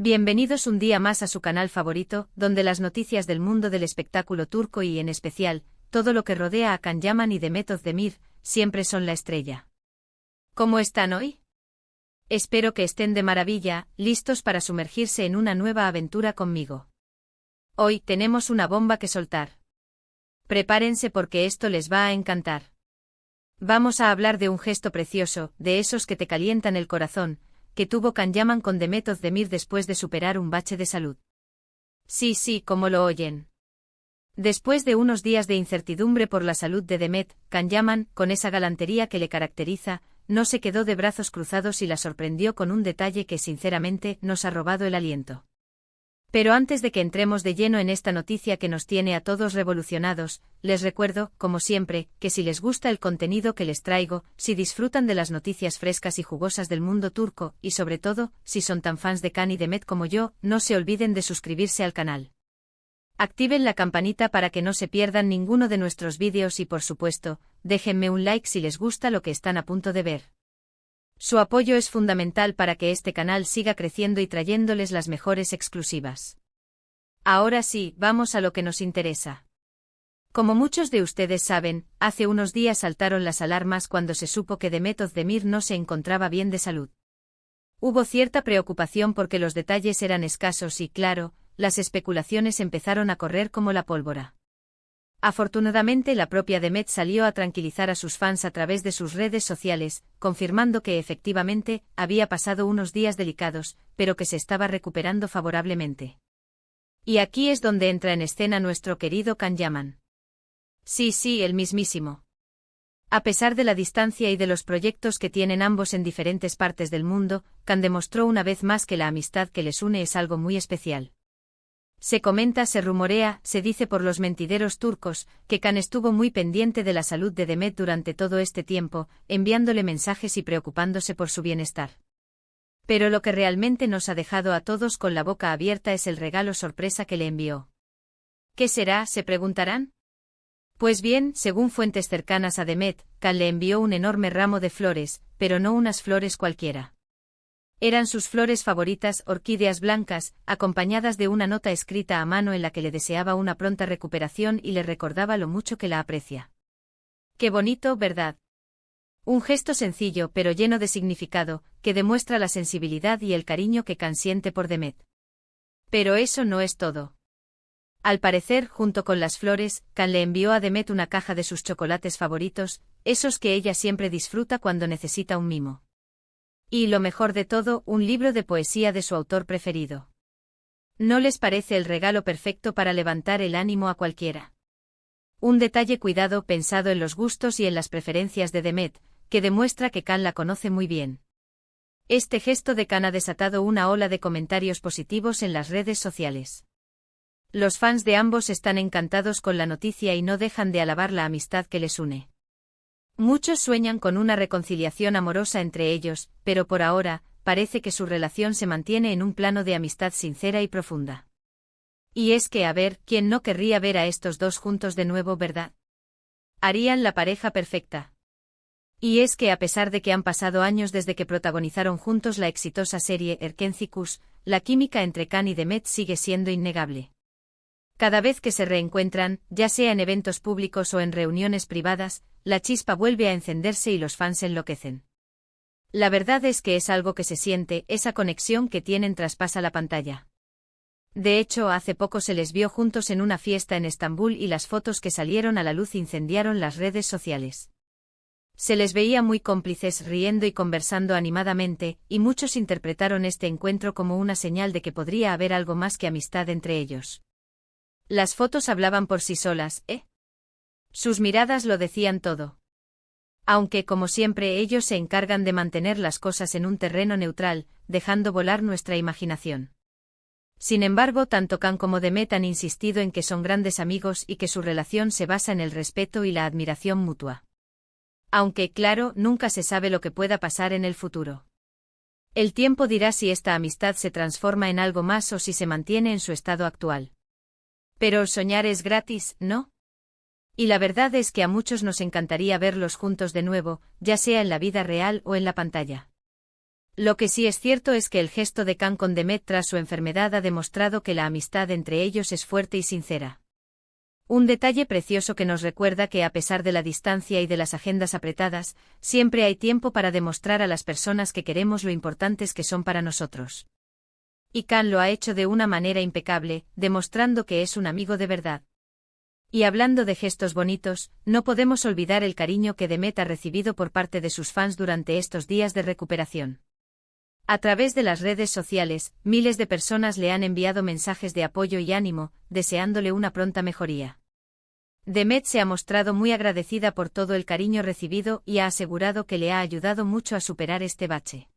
Bienvenidos un día más a su canal favorito, donde las noticias del mundo del espectáculo turco y en especial, todo lo que rodea a Can Yaman y Demet Özdemir, siempre son la estrella. ¿Cómo están hoy? Espero que estén de maravilla, listos para sumergirse en una nueva aventura conmigo. Hoy tenemos una bomba que soltar. Prepárense porque esto les va a encantar. Vamos a hablar de un gesto precioso, de esos que te calientan el corazón, que tuvo Can Yaman con Demet Özdemir después de superar un bache de salud. Sí, como lo oyen. Después de unos días de incertidumbre por la salud de Demet, Can Yaman, con esa galantería que le caracteriza, no se quedó de brazos cruzados y la sorprendió con un detalle que sinceramente nos ha robado el aliento. Pero antes de que entremos de lleno en esta noticia que nos tiene a todos revolucionados, les recuerdo, como siempre, que si les gusta el contenido que les traigo, si disfrutan de las noticias frescas y jugosas del mundo turco, y sobre todo, si son tan fans de Can y Demet como yo, no se olviden de suscribirse al canal. Activen la campanita para que no se pierdan ninguno de nuestros vídeos y por supuesto, déjenme un like si les gusta lo que están a punto de ver. Su apoyo es fundamental para que este canal siga creciendo y trayéndoles las mejores exclusivas. Ahora sí, vamos a lo que nos interesa. Como muchos de ustedes saben, hace unos días saltaron las alarmas cuando se supo que Demet Özdemir no se encontraba bien de salud. Hubo cierta preocupación porque los detalles eran escasos y, claro, las especulaciones empezaron a correr como la pólvora. Afortunadamente la propia Demet salió a tranquilizar a sus fans a través de sus redes sociales, confirmando que efectivamente había pasado unos días delicados, pero que se estaba recuperando favorablemente. Y aquí es donde entra en escena nuestro querido Can Yaman. Sí, el mismísimo. A pesar de la distancia y de los proyectos que tienen ambos en diferentes partes del mundo, Can demostró una vez más que la amistad que les une es algo muy especial. Se comenta, se rumorea, se dice por los mentideros turcos, que Can estuvo muy pendiente de la salud de Demet durante todo este tiempo, enviándole mensajes y preocupándose por su bienestar. Pero lo que realmente nos ha dejado a todos con la boca abierta es el regalo sorpresa que le envió. ¿Qué será?, se preguntarán. Pues bien, según fuentes cercanas a Demet, Can le envió un enorme ramo de flores, pero no unas flores cualquiera. Eran sus flores favoritas, orquídeas blancas, acompañadas de una nota escrita a mano en la que le deseaba una pronta recuperación y le recordaba lo mucho que la aprecia. Qué bonito, ¿verdad? Un gesto sencillo pero lleno de significado, que demuestra la sensibilidad y el cariño que Can siente por Demet. Pero eso no es todo. Al parecer, junto con las flores, Can le envió a Demet una caja de sus chocolates favoritos, esos que ella siempre disfruta cuando necesita un mimo. Y lo mejor de todo, un libro de poesía de su autor preferido. ¿No les parece el regalo perfecto para levantar el ánimo a cualquiera? Un detalle cuidado, pensado en los gustos y en las preferencias de Demet, que demuestra que Can la conoce muy bien. Este gesto de Can ha desatado una ola de comentarios positivos en las redes sociales. Los fans de ambos están encantados con la noticia y no dejan de alabar la amistad que les une. Muchos sueñan con una reconciliación amorosa entre ellos, pero por ahora, parece que su relación se mantiene en un plano de amistad sincera y profunda. Y es que, a ver, ¿quién no querría ver a estos dos juntos de nuevo, verdad? Harían la pareja perfecta. Y es que a pesar de que han pasado años desde que protagonizaron juntos la exitosa serie Erkenci Kuş, la química entre Can y Demet sigue siendo innegable. Cada vez que se reencuentran, ya sea en eventos públicos o en reuniones privadas, la chispa vuelve a encenderse y los fans enloquecen. La verdad es que es algo que se siente, esa conexión que tienen traspasa la pantalla. De hecho, hace poco se les vio juntos en una fiesta en Estambul y las fotos que salieron a la luz incendiaron las redes sociales. Se les veía muy cómplices, riendo y conversando animadamente, y muchos interpretaron este encuentro como una señal de que podría haber algo más que amistad entre ellos. Las fotos hablaban por sí solas, ¿eh? Sus miradas lo decían todo. Aunque, como siempre, ellos se encargan de mantener las cosas en un terreno neutral, dejando volar nuestra imaginación. Sin embargo, tanto Can como Demet han insistido en que son grandes amigos y que su relación se basa en el respeto y la admiración mutua. Aunque, claro, nunca se sabe lo que pueda pasar en el futuro. El tiempo dirá si esta amistad se transforma en algo más o si se mantiene en su estado actual. Pero soñar es gratis, ¿no? Y la verdad es que a muchos nos encantaría verlos juntos de nuevo, ya sea en la vida real o en la pantalla. Lo que sí es cierto es que el gesto de Kang con Demet tras su enfermedad ha demostrado que la amistad entre ellos es fuerte y sincera. Un detalle precioso que nos recuerda que a pesar de la distancia y de las agendas apretadas, siempre hay tiempo para demostrar a las personas que queremos lo importantes que son para nosotros. Y Kang lo ha hecho de una manera impecable, demostrando que es un amigo de verdad. Y hablando de gestos bonitos, no podemos olvidar el cariño que Demet ha recibido por parte de sus fans durante estos días de recuperación. A través de las redes sociales, miles de personas le han enviado mensajes de apoyo y ánimo, deseándole una pronta mejoría. Demet se ha mostrado muy agradecida por todo el cariño recibido y ha asegurado que le ha ayudado mucho a superar este bache.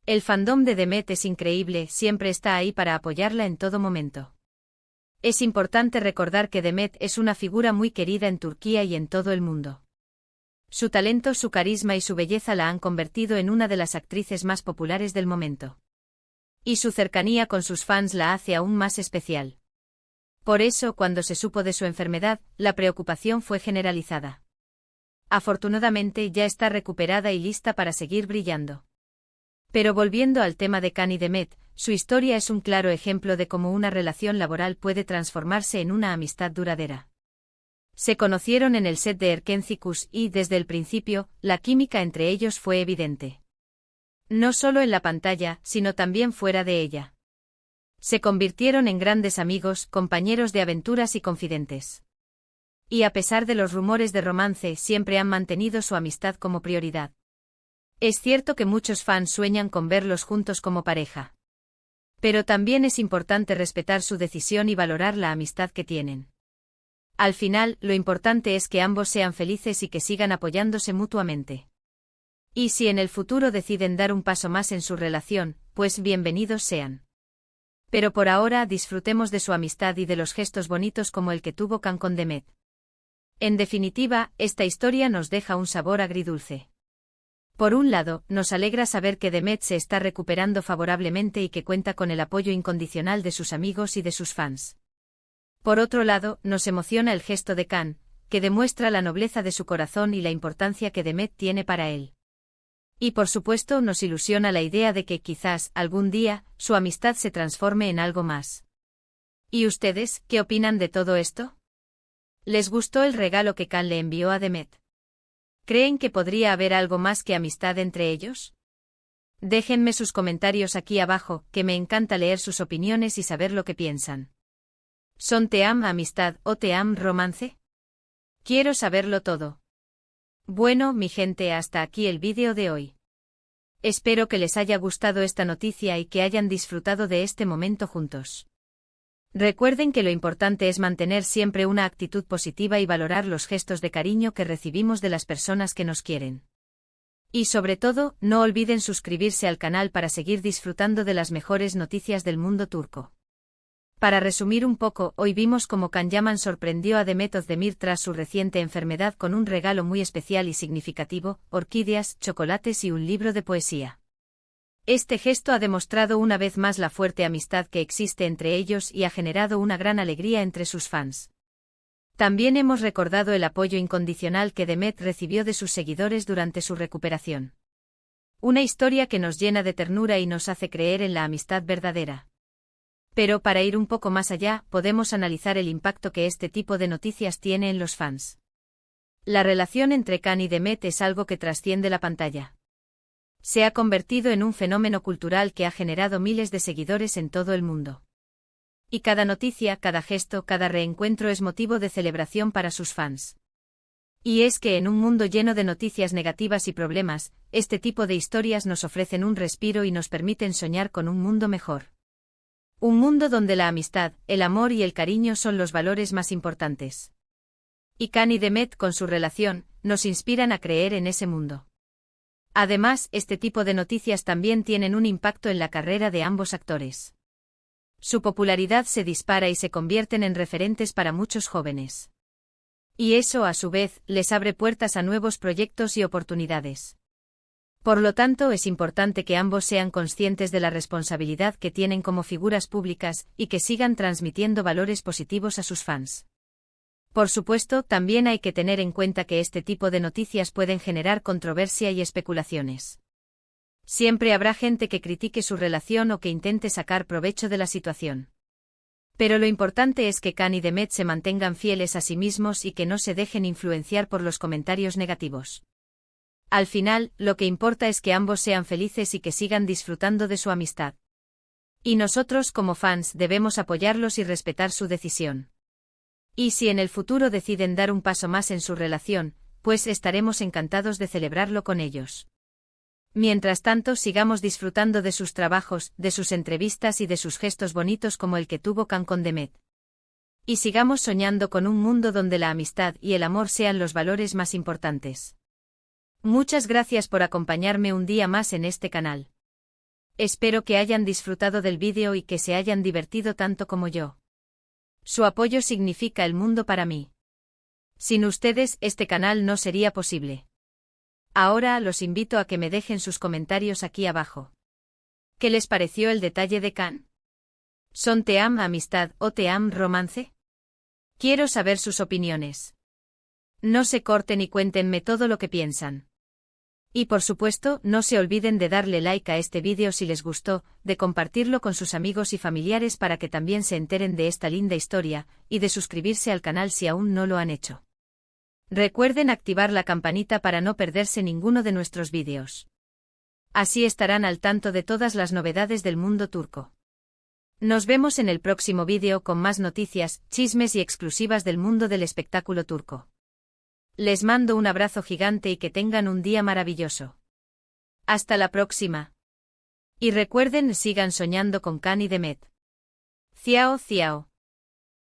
El fandom de Demet es increíble, siempre está ahí para apoyarla en todo momento. Es importante recordar que Demet es una figura muy querida en Turquía y en todo el mundo. Su talento, su carisma y su belleza la han convertido en una de las actrices más populares del momento. Y su cercanía con sus fans la hace aún más especial. Por eso, cuando se supo de su enfermedad, la preocupación fue generalizada. Afortunadamente ya está recuperada y lista para seguir brillando. Pero volviendo al tema de Kang y Demet, su historia es un claro ejemplo de cómo una relación laboral puede transformarse en una amistad duradera. Se conocieron en el set de Erkencikus y, desde el principio, la química entre ellos fue evidente. No solo en la pantalla, sino también fuera de ella. Se convirtieron en grandes amigos, compañeros de aventuras y confidentes. Y a pesar de los rumores de romance, siempre han mantenido su amistad como prioridad. Es cierto que muchos fans sueñan con verlos juntos como pareja. Pero también es importante respetar su decisión y valorar la amistad que tienen. Al final, lo importante es que ambos sean felices y que sigan apoyándose mutuamente. Y si en el futuro deciden dar un paso más en su relación, pues bienvenidos sean. Pero por ahora disfrutemos de su amistad y de los gestos bonitos como el que tuvo Kang con Demet. En definitiva, esta historia nos deja un sabor agridulce. Por un lado, nos alegra saber que Demet se está recuperando favorablemente y que cuenta con el apoyo incondicional de sus amigos y de sus fans. Por otro lado, nos emociona el gesto de Kang, que demuestra la nobleza de su corazón y la importancia que Demet tiene para él. Y por supuesto nos ilusiona la idea de que quizás, algún día, su amistad se transforme en algo más. ¿Y ustedes, qué opinan de todo esto? ¿Les gustó el regalo que Kang le envió a Demet? ¿Creen que podría haber algo más que amistad entre ellos? Déjenme sus comentarios aquí abajo, que me encanta leer sus opiniones y saber lo que piensan. ¿Son team amistad o team romance? Quiero saberlo todo. Bueno, mi gente, hasta aquí el vídeo de hoy. Espero que les haya gustado esta noticia y que hayan disfrutado de este momento juntos. Recuerden que lo importante es mantener siempre una actitud positiva y valorar los gestos de cariño que recibimos de las personas que nos quieren. Y sobre todo, no olviden suscribirse al canal para seguir disfrutando de las mejores noticias del mundo turco. Para resumir un poco, hoy vimos cómo Can Yaman sorprendió a Demet Özdemir tras su reciente enfermedad con un regalo muy especial y significativo, orquídeas, chocolates y un libro de poesía. Este gesto ha demostrado una vez más la fuerte amistad que existe entre ellos y ha generado una gran alegría entre sus fans. También hemos recordado el apoyo incondicional que Demet recibió de sus seguidores durante su recuperación. Una historia que nos llena de ternura y nos hace creer en la amistad verdadera. Pero para ir un poco más allá, podemos analizar el impacto que este tipo de noticias tiene en los fans. La relación entre Can y Demet es algo que trasciende la pantalla. Se ha convertido en un fenómeno cultural que ha generado miles de seguidores en todo el mundo. Y cada noticia, cada gesto, cada reencuentro es motivo de celebración para sus fans. Y es que en un mundo lleno de noticias negativas y problemas, este tipo de historias nos ofrecen un respiro y nos permiten soñar con un mundo mejor. Un mundo donde la amistad, el amor y el cariño son los valores más importantes. Y Can y Demet, con su relación, nos inspiran a creer en ese mundo. Además, este tipo de noticias también tienen un impacto en la carrera de ambos actores. Su popularidad se dispara y se convierten en referentes para muchos jóvenes. Y eso, a su vez, les abre puertas a nuevos proyectos y oportunidades. Por lo tanto, es importante que ambos sean conscientes de la responsabilidad que tienen como figuras públicas y que sigan transmitiendo valores positivos a sus fans. Por supuesto, también hay que tener en cuenta que este tipo de noticias pueden generar controversia y especulaciones. Siempre habrá gente que critique su relación o que intente sacar provecho de la situación. Pero lo importante es que Khan y Demet se mantengan fieles a sí mismos y que no se dejen influenciar por los comentarios negativos. Al final, lo que importa es que ambos sean felices y que sigan disfrutando de su amistad. Y nosotros como fans debemos apoyarlos y respetar su decisión. Y si en el futuro deciden dar un paso más en su relación, pues estaremos encantados de celebrarlo con ellos. Mientras tanto, sigamos disfrutando de sus trabajos, de sus entrevistas y de sus gestos bonitos como el que tuvo Khan con Demet. Y sigamos soñando con un mundo donde la amistad y el amor sean los valores más importantes. Muchas gracias por acompañarme un día más en este canal. Espero que hayan disfrutado del vídeo y que se hayan divertido tanto como yo. Su apoyo significa el mundo para mí. Sin ustedes, este canal no sería posible. Ahora los invito a que me dejen sus comentarios aquí abajo. ¿Qué les pareció el detalle de Khan? ¿Son team amistad o team romance? Quiero saber sus opiniones. No se corten y cuéntenme todo lo que piensan. Y por supuesto, no se olviden de darle like a este vídeo si les gustó, de compartirlo con sus amigos y familiares para que también se enteren de esta linda historia, y de suscribirse al canal si aún no lo han hecho. Recuerden activar la campanita para no perderse ninguno de nuestros vídeos. Así estarán al tanto de todas las novedades del mundo turco. Nos vemos en el próximo vídeo con más noticias, chismes y exclusivas del mundo del espectáculo turco. Les mando un abrazo gigante y que tengan un día maravilloso. Hasta la próxima. Y recuerden, sigan soñando con Khan y Demet. Ciao, ciao.